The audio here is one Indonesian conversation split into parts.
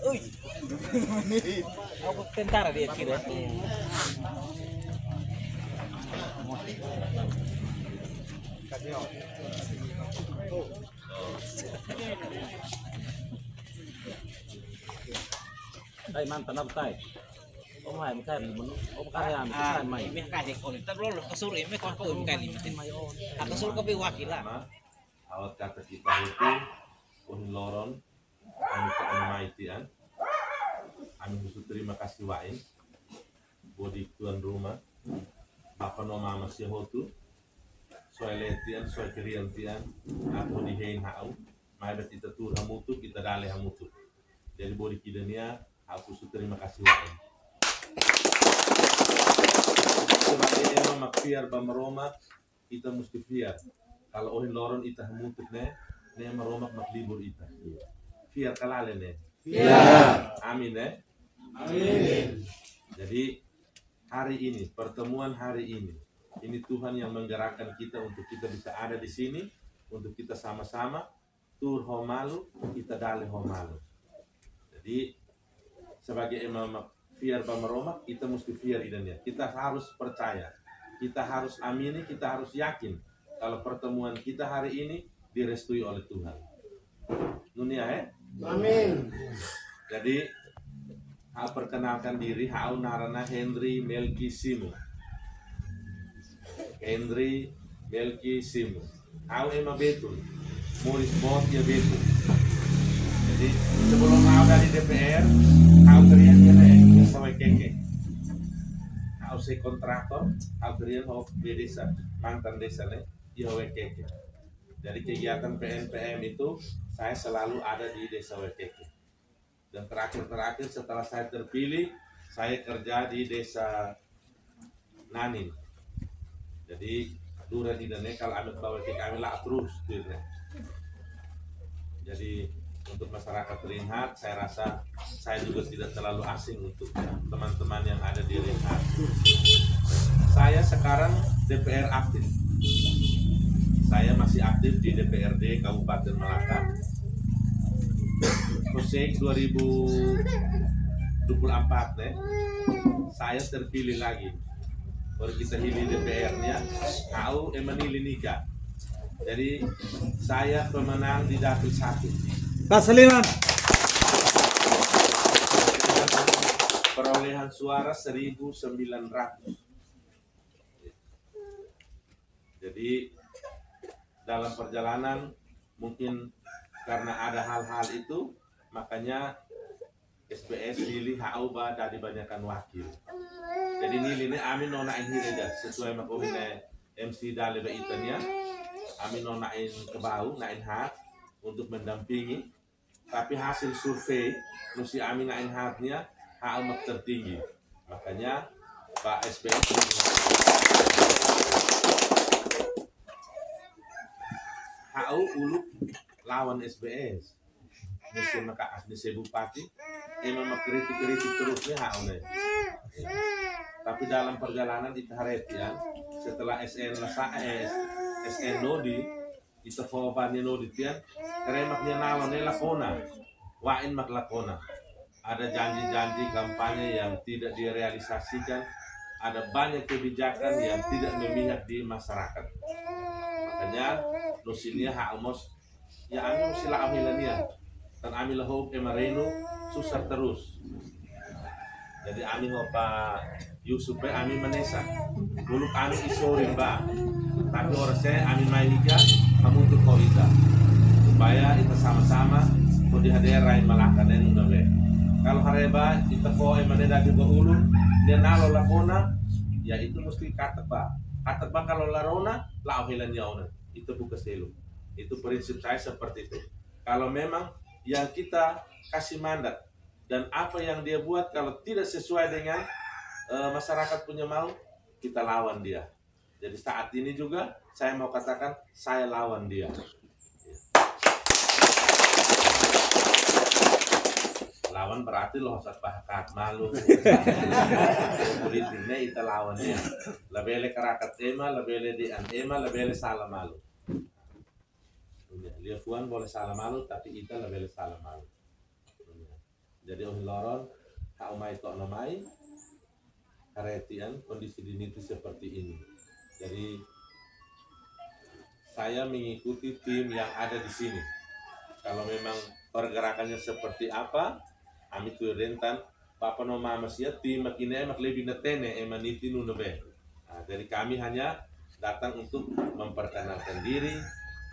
Uy, aku tentara dia kira. Tay mantan apa tay? Ông Hải một ông cái làm cái mày mấy cái thì còn tất luôn có số đấy mấy con có một cái gì mà có số có bị wakil lah. Awat kata kita itu uhin loron anu ke anu maitian anu khusus terima kasih wain bodi tuan rumah apa no mama si hotu soal letian soal keriantian aku dihein hau mai bet kita tur hamutu kita dale hamutu jadi bodi kidania aku khusus terima kasih wain sebagai emang makfiar bamaroma kita mesti fiar kalau ohin loron ita hamutuk ne maromak maklibur ita fiar kalale ne fiar amin ne amin. Jadi hari ini pertemuan hari ini Tuhan yang menggerakkan kita untuk kita bisa ada di sini untuk kita sama-sama tur homalu kita dale homalu. Jadi sebagai imam fiar bamaroma kita mesti fiar idanya kita harus percaya kita harus amini kita harus yakin kalau pertemuan kita hari ini direstui oleh Tuhan. Dunia amin. Jadi perkenalkan diri hau narana Henry Melki Simu. Henry Melki Simu. Hau ema betul. Morris Bot ya betul. Jadi sebelum hau dari DPR, hau kerian ya sampai keke. Hau se kontraktor, hau kerian hau desa mantan desa ne. Di Wekeke. Dari kegiatan PNPM itu saya selalu ada di desa Wekeke. Dan terakhir setelah saya terpilih saya kerja di desa Nanin. Jadi dura di dene kalau amit bawa ke kami lah terus gitu. Jadi untuk masyarakat Rinhat saya rasa saya juga tidak terlalu asing untuk teman-teman yang ada di Rinhat. Saya sekarang DPR aktif. Saya masih aktif di DPRD Kabupaten Malaka. Khusus 2024 saya terpilih lagi. Baru kita pilih DPR-nya, kau emanili nikah. Jadi saya pemenang di Dapil 1. Pasaliman. Perolehan suara 1.900. Jadi dalam perjalanan mungkin karena ada hal-hal itu makanya SBS pilih hauba dari banyakkan wakil. Jadi ini amin nonain hireja sesuai makohine MC daleba itanya amin nonain kebau nain hak untuk mendampingi tapi hasil survei nusi amin nain haknya hak amat tertinggi makanya Pak SBS HU uluk lawan SBS nisi maka nisi bupati emang kritik terusnya HU nih tapi dalam perjalanan itu ya setelah SN Nodi itu fobannya Nodi tian keremaknya nawan lakona wain mak lakona ada janji-janji kampanye yang tidak direalisasikan ada banyak kebijakan yang tidak memihak di masyarakat makanya nusinya hak umos ya ami sila amilania dan amilah hope emareno susah terus jadi ami hopa Yusuf ami menesa dulu ami isorin ba tapi orang saya ami maika kamu untuk kita supaya kita sama-sama di daerah yang Malaka dan Unabe kalau hareba kita fo emaneda di ulun dia nalo lakona ya itu mesti kata ba kalau larona la amilania ona itu bukan selu. Itu prinsip saya seperti itu. Kalau memang yang kita kasih mandat dan apa yang dia buat kalau tidak sesuai dengan masyarakat punya mau, kita lawan dia. Jadi saat ini juga saya mau katakan saya lawan dia. Lawan berarti loh saat bahakat malu. Politiknya kita lawan dia. Lebele karakat ema, lebele di ema, lebele salah malu. Dia puan boleh salah malu tapi kita lebih salah malu. Jadi loron umai tok namai karetian kondisi dini itu seperti ini. Jadi saya mengikuti tim yang ada di sini. Kalau memang pergerakannya seperti apa, kami tuh rentan papa no mama sia tim makine emak lebih netene emaniti nunebe. Nah, jadi kami hanya datang untuk memperkenalkan diri.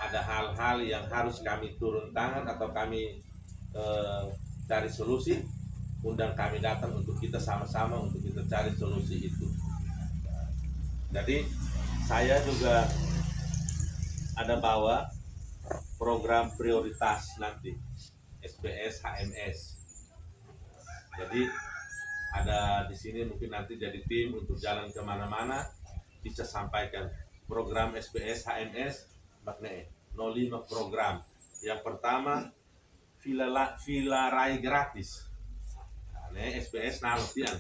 Ada hal-hal yang harus kami turun tangan atau kami cari solusi, undang kami datang untuk kita sama-sama untuk kita cari solusi itu. Jadi saya juga ada bawa program prioritas nanti SBS HMS. Jadi ada di sini mungkin nanti jadi tim untuk jalan kemana-mana bisa sampaikan program SBS HMS makne 05 program. Yang pertama Villa Rai gratis. Nah, SBS nalutian.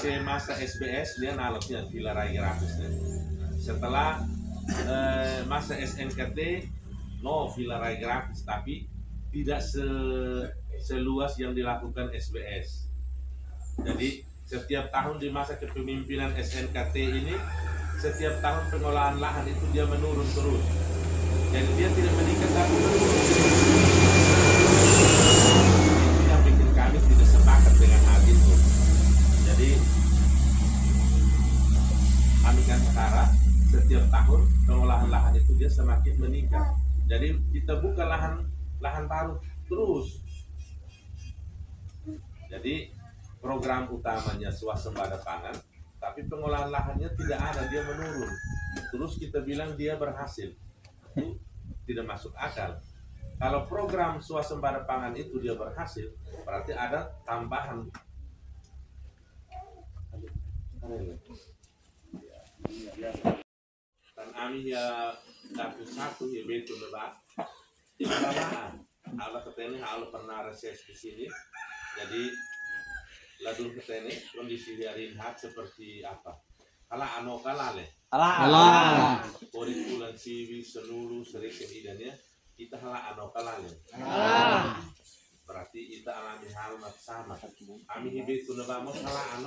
Ke masa SBS dia nalutian Villa Rai gratis. Setelah masa SNKT no Villa Rai gratis, tapi tidak seluas yang dilakukan SBS. Jadi setiap tahun di masa kepemimpinan SNKT ini, setiap tahun pengolahan lahan itu dia menurun terus. Jadi dia tidak meningkat tapi menurun. Itu yang bikin kami tidak sepakat dengan hal itu. Jadi kami kan sekarang setiap tahun pengolahan lahan itu dia semakin meningkat. Jadi kita buka lahan baru terus. Jadi program utamanya swasembada pangan, tapi pengolahan lahannya tidak ada, dia menurun. Terus kita bilang dia berhasil, itu tidak masuk akal. Kalau program swasembada pangan itu dia berhasil, berarti ada tambahan. Dan kami ya dapur satu ya betul lebah. Allah ketemu, Allah pernah reses di sini. Jadi ladun ketemu kondisi hari ini seperti apa? Kala kalale. Allah. Kurikulum CV seluruh serikit idanya kita hala kalale. Berarti kita alami hal sama. Kami hidup tu nabamos hala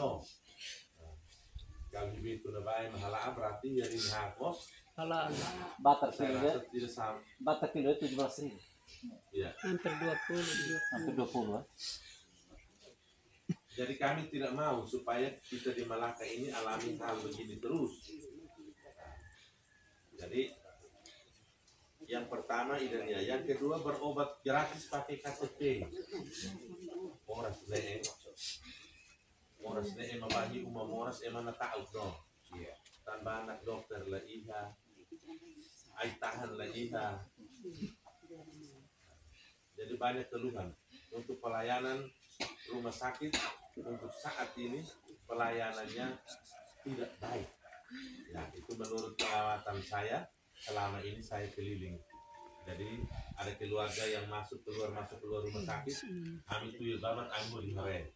Kalau hidup tu nabai mahala berarti jadi hakos. Hala batak Saya kilo rasa tidak sama. batak kilo 17.000. Ya. Hampir 20. Jadi kami tidak mau supaya kita di Malaka ini alami hal begini terus. Jadi yang pertama idenya, yang kedua berobat gratis pakai KTP. Moras ne mabahi moras emana tahu no. Tanpa anak dokter lah iha, ai tahan lah iha. Jadi banyak keluhan untuk pelayanan rumah sakit untuk saat ini pelayanannya tidak baik. Ya, itu menurut pengamatan saya selama ini saya keliling. Jadi ada keluarga yang masuk keluar rumah sakit, kami tuh banget ambil di hari.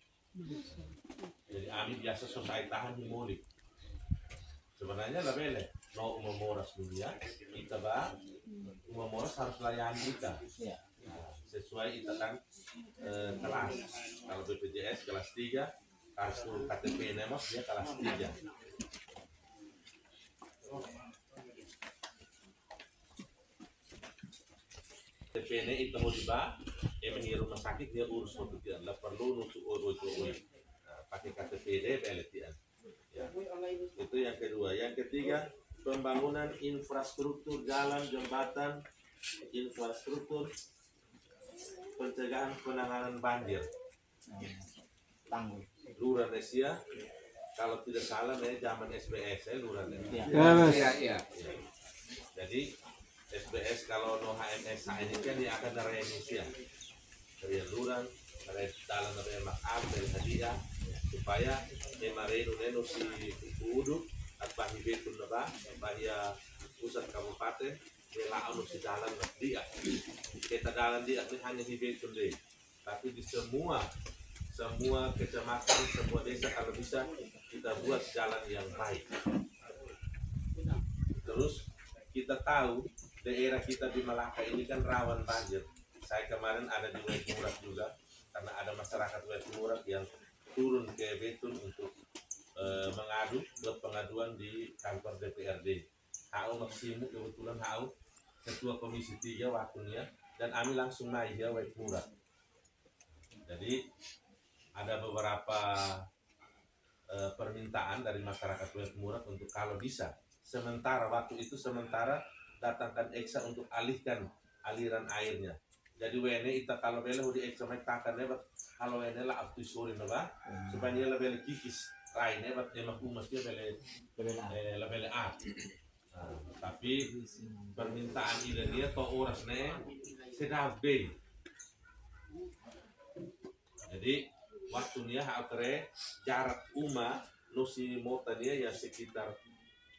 Jadi kami biasa selesai tahan di mulik. Sebenarnya lah bele, no umamoras dunia, kita umamoras harus layani kita. Sesuai kita kan kelas. Kalau BPJS kelas 3, kartu KTP Nemos dia kelas 3. TPN itu mau diba, emang rumah sakit dia urus untuk dia, lah perlu nusuk pakai KTP dia beletian. Ya. Itu yang kedua. Yang ketiga, pembangunan infrastruktur jalan, jembatan, infrastruktur pencegahan penanganan banjir. Tanggul. Luranesia, kalau tidak salah zaman SBS Luranesia. Iya. Jadi SBS kalau no HMS ini kan dia akan dari Indonesia, dari Luran, dari dalam dari Makam, dari Hadiah, supaya Emareno neno si Udu atau Hibetun Naba, bahaya pusat kabupaten, melawan si dalam dia. Kita dalam dia ini hanya Hibetun deh, tapi di semua kecamatan, semua desa kalau bisa kita buat jalan yang baik. Terus kita tahu daerah kita di Malaka ini kan rawan banjir. Saya kemarin ada di Waimurat juga, karena ada masyarakat Waimurat yang turun ke Betun untuk mengadu, buat pengaduan di kantor DPRD. HO Maksimu kebetulan HO Ketua Komisi 3 waktunya, dan kami langsung naik ya Waimurat. Jadi ada beberapa permintaan dari masyarakat Waimurat untuk kalau bisa sementara waktu itu datangkan EXA untuk alihkan aliran airnya. Jadi WNE kita kalau bela di EXA mai takkan lebat kalau WNE lah aktu sore naba supaya dia lebih kikis lain lebat emak umas dia lebih A. Tapi permintaan ini dia to oras ne sedap be. Jadi waktunya hakre jarak uma nusi mota dia ya sekitar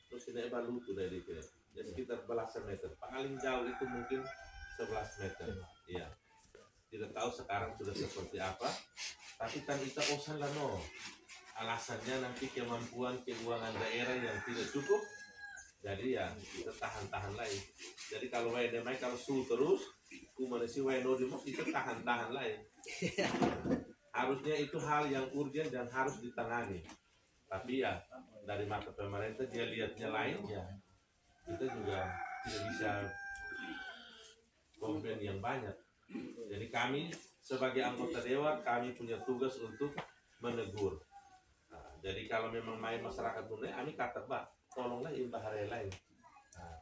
nusi ne balu tu dari itu ya sekitar belasan meter, paling jauh itu mungkin 11 meter. Iya, tidak tahu sekarang sudah seperti apa, tapi kan kita osan lah no, alasannya nanti kemampuan keuangan daerah yang tidak cukup, jadi ya kita tahan-tahan lagi. Jadi kalau WND mai kalau su terus kumana si WNO di kita tahan-tahan lagi. Harusnya itu hal yang urgent dan harus ditangani, tapi ya dari mata pemerintah dia lihatnya lain ya, kita juga tidak bisa komplain yang banyak. Jadi kami sebagai anggota dewan kami punya tugas untuk menegur. Jadi kalau memang main masyarakat tunai, kami kata bah tolonglah imbah hari lain.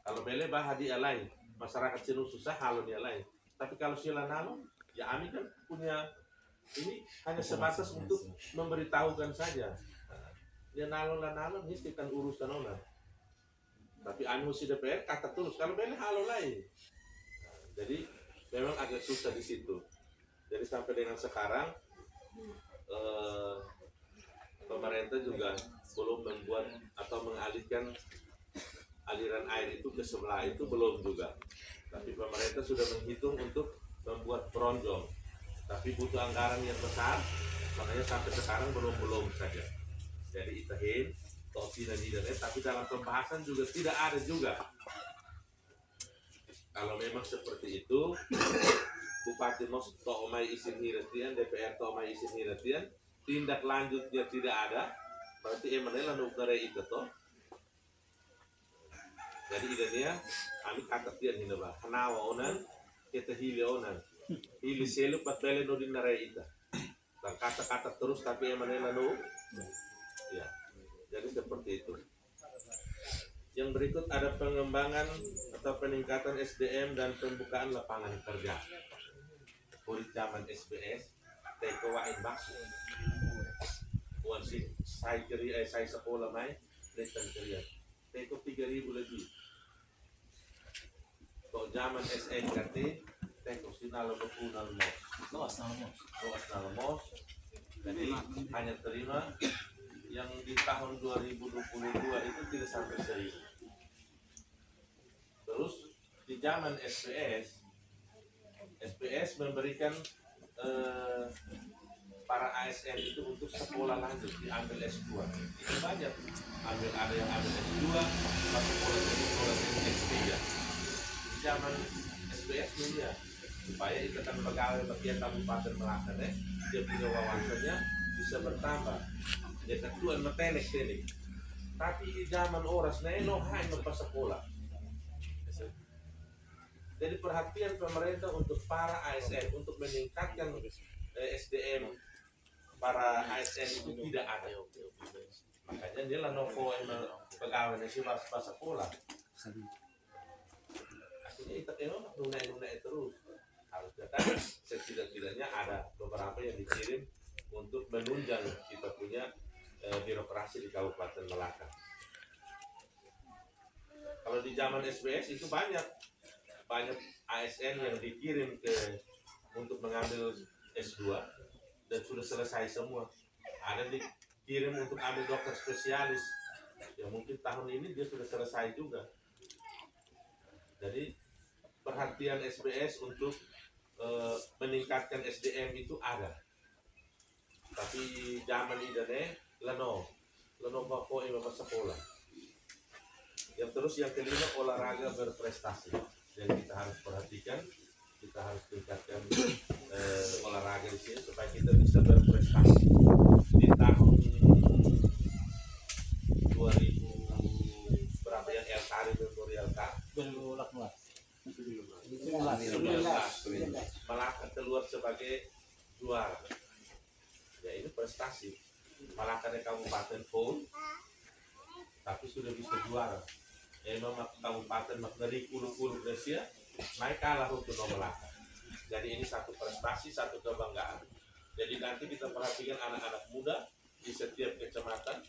Kalau bele bah hadi lain, masyarakat sinu susah halon dia lain. Tapi kalau sila nalo, ya kami kan punya ini hanya sebatas untuk memberitahukan saja. Dia nalo ini kita urusan ona. Tapi anu si DPR kata terus kalau beli halo lain. Jadi memang agak susah di situ. Jadi sampai dengan sekarang pemerintah juga belum membuat atau mengalihkan aliran air itu ke sebelah itu belum juga. Tapi pemerintah sudah menghitung untuk membuat bronjong. Tapi butuh anggaran yang besar, makanya sampai sekarang belum saja. Jadi itahin tapi dalam pembahasan juga tidak ada juga. Kalau memang seperti itu, Bupati Mos Tomai izin hiretian, DPR Tomai izin hiretian, tindak lanjutnya tidak ada, berarti emanela nukare itu toh. Jadi idenya, kami kata tian ini bah, hanawa onan, kita hili onan, hili seluk bat bele nudin nare ita. Dan kata-kata terus tapi emanela nu, ya. Jadi seperti itu. Yang berikut ada pengembangan atau peningkatan SDM dan pembukaan lapangan kerja. Kulit zaman SBS, teko wain bakso. Wansi saya sekolah mai, letan kerja. Teko 3.000 lebih. Kok zaman SNKT, teko sinalo bekunal mos. Loas nalo mos. Jadi hanya terima yang di tahun 2022 itu tidak sampai 1.000. Terus di zaman SPS memberikan para ASN itu untuk sekolah lanjut diambil S2. Itu banyak. Ada yang ambil S2, masuk sekolah S3. Di zaman SPS dunia supaya ikatan pegawai bagian Kabupaten Melaka dia punya wawasannya bisa bertambah. Dia ketuan metenek tenik. Tapi di zaman oras no hanya pas sekolah. Jadi perhatian pemerintah untuk para ASN untuk meningkatkan SDM para ASN itu tidak ada. Makanya dia lah novo pegawai nasi pas sekolah. Akhirnya itu memang nunai terus. Harusnya kan setidak-tidaknya ada beberapa yang dikirim untuk menunjang kita punya birokrasi di Kabupaten Melaka. Kalau di zaman SBS itu banyak ASN yang dikirim untuk mengambil S2 dan sudah selesai semua. Ada dikirim untuk ambil dokter spesialis, yang mungkin tahun ini dia sudah selesai juga. Jadi perhatian SBS untuk meningkatkan SDM itu ada. Tapi zaman ini Leno bako iba sekolah. Yang terus yang kelima olahraga berprestasi. Jadi kita harus perhatikan kita harus tingkatkan olahraga di sini supaya kita bisa berprestasi. Di tahun 2000 berapa yang El Kari Memorial Cup 2018 Malaka keluar sebagai juara. Ya ini prestasi. Malaka dari Kabupaten Fon tapi sudah bisa juara. Memang Kabupaten dari Kulu-Kulu Indonesia naik kalah untuk Malaka. Jadi ini satu prestasi, satu kebanggaan. Jadi nanti kita perhatikan anak-anak muda di setiap kecamatan.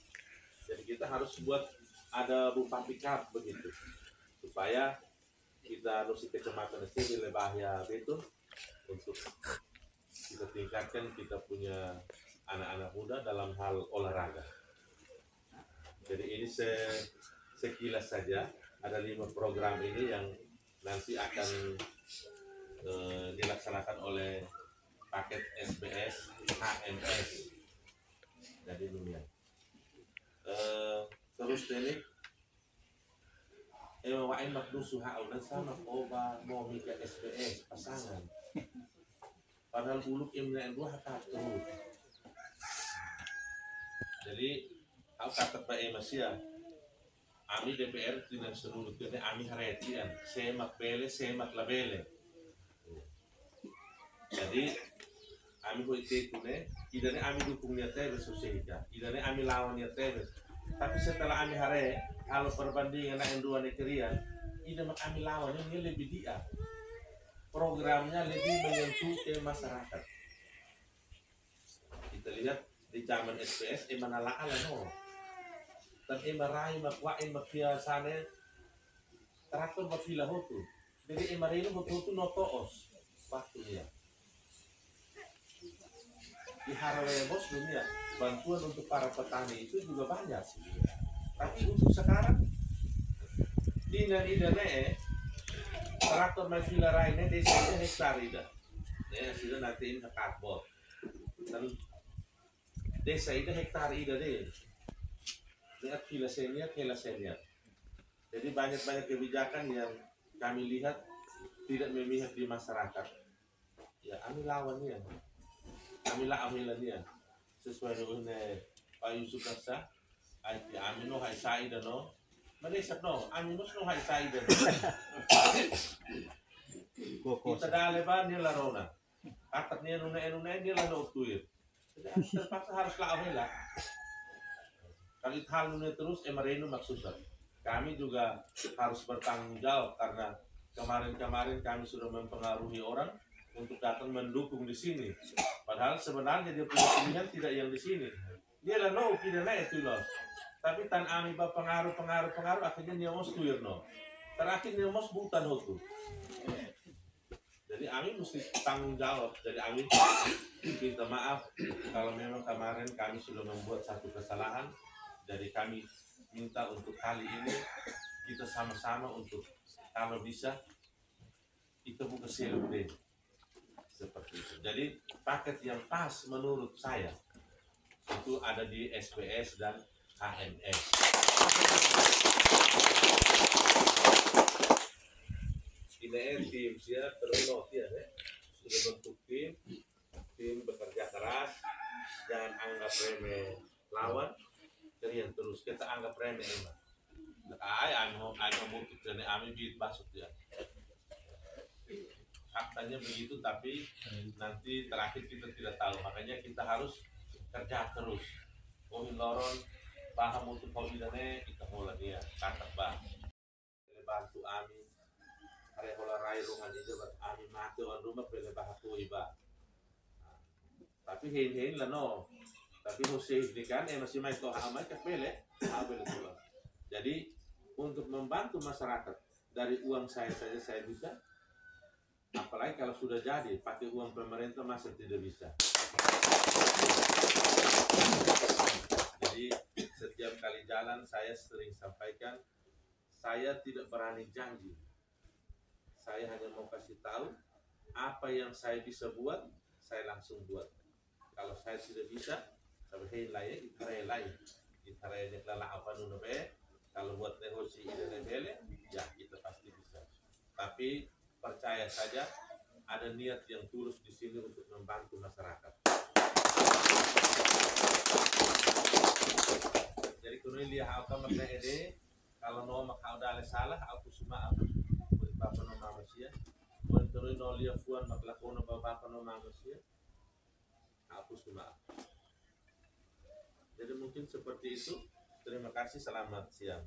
Jadi kita harus buat ada Bupati Cup begitu, supaya kita nusi kecamatan itu di Lebahya itu untuk kita tingkatkan kita punya anak-anak muda dalam hal olahraga. Jadi ini sekilas saja ada 5 program ini yang nanti akan dilaksanakan oleh paket SBS HMS. Jadi dunia. Terus ini wain makdusu haulan sama oba mau mika SBS pasangan. Padahal buluk imna dua hak terus. Jadi aku kata Pak Masia, ami DPR tidak seluruh kene ami haretian, semak bele, semak labele. Jadi ami hoite tune, idane ami dukung niat tebes sosialita, idane ami lawan niat tebes. Tapi setelah ami hare, kalau perbandingan yang dua negerian, idane ami lawan ini lebih dia. Programnya lebih menyentuh ke masyarakat. Kita lihat di zaman SPS manalaala no. Dan marai makwain makiasane teratur mafila hotu. Jadi marino hotu no toos waktunya. Di Harawaya bos dunia bantuan untuk para petani itu juga banyak sih. Tapi untuk sekarang idane traktor mafila raine desa hektar ida. Sudah nanti ini karbon. Dan desa itu hektar ida deh. Lihat filasenya. Jadi banyak kebijakan yang kami lihat tidak memihak di masyarakat. Ya, kami lawannya. Kami lawannya. Sesuai dengan Pak Yusuf Nasa, kami no hai saida no. Malaysia no, kami no hai saida. Kita dale ba dia larona. Katanya nuna dia lah tuir. Jadi terpaksa harus lawan lah. Kalau hal ini terus emarino maksudnya. Kami juga harus bertanggung jawab karena kemarin kami sudah mempengaruhi orang untuk datang mendukung di sini. Padahal sebenarnya dia punya pilihan tidak yang di sini. Dia lah no pilihannya itu loh. Tapi tan ami ba pengaruh akhirnya dia mau tuir no. Terakhir dia mau bukan itu. Jadi Ami mesti tanggung jawab. Jadi Ami minta maaf kalau memang kemarin kami sudah membuat satu kesalahan. Jadi kami minta untuk kali ini kita sama-sama untuk kalau bisa kita buka CLD seperti itu. Jadi paket yang pas menurut saya itu ada di SBS dan HMS. Ini tim siap terus ya, sudah bentuk tim bekerja keras, jangan anggap remeh lawan, kalian terus kita anggap remeh emang. Anu mutu dan ami bit masuk ya. Faktanya begitu, tapi nanti terakhir kita tidak tahu, makanya kita harus kerja terus. Kohin loron paham untuk polidane kita mulai dia kata bah, bantu ami. Hari bola rai rungan itu buat ami mati on rumah beli bahaku iba. Tapi hin lah no. Tapi musim ini kan masih main toh amai kepele, ambil itu. Jadi untuk membantu masyarakat dari uang saya saja saya bisa. Apalagi kalau sudah jadi pakai uang pemerintah masih tidak bisa. Jadi setiap kali jalan saya sering sampaikan saya tidak berani janji. Saya hanya mau kasih tahu apa yang saya bisa buat, saya langsung buat. Kalau saya tidak bisa, sampai lain, itare lala apa nuna be. Kalau buat negosiasi dan bele, ya kita pasti bisa. Tapi percaya saja, ada niat yang tulus di sini untuk membantu masyarakat. Jadi kuno lihat apa makna ide kalau no makau dale salah aku semua bapak no manusia. Kuno no lihat fuan maklakono bapak no manusia. Aku semua. Jadi mungkin seperti itu. Terima kasih, selamat siang.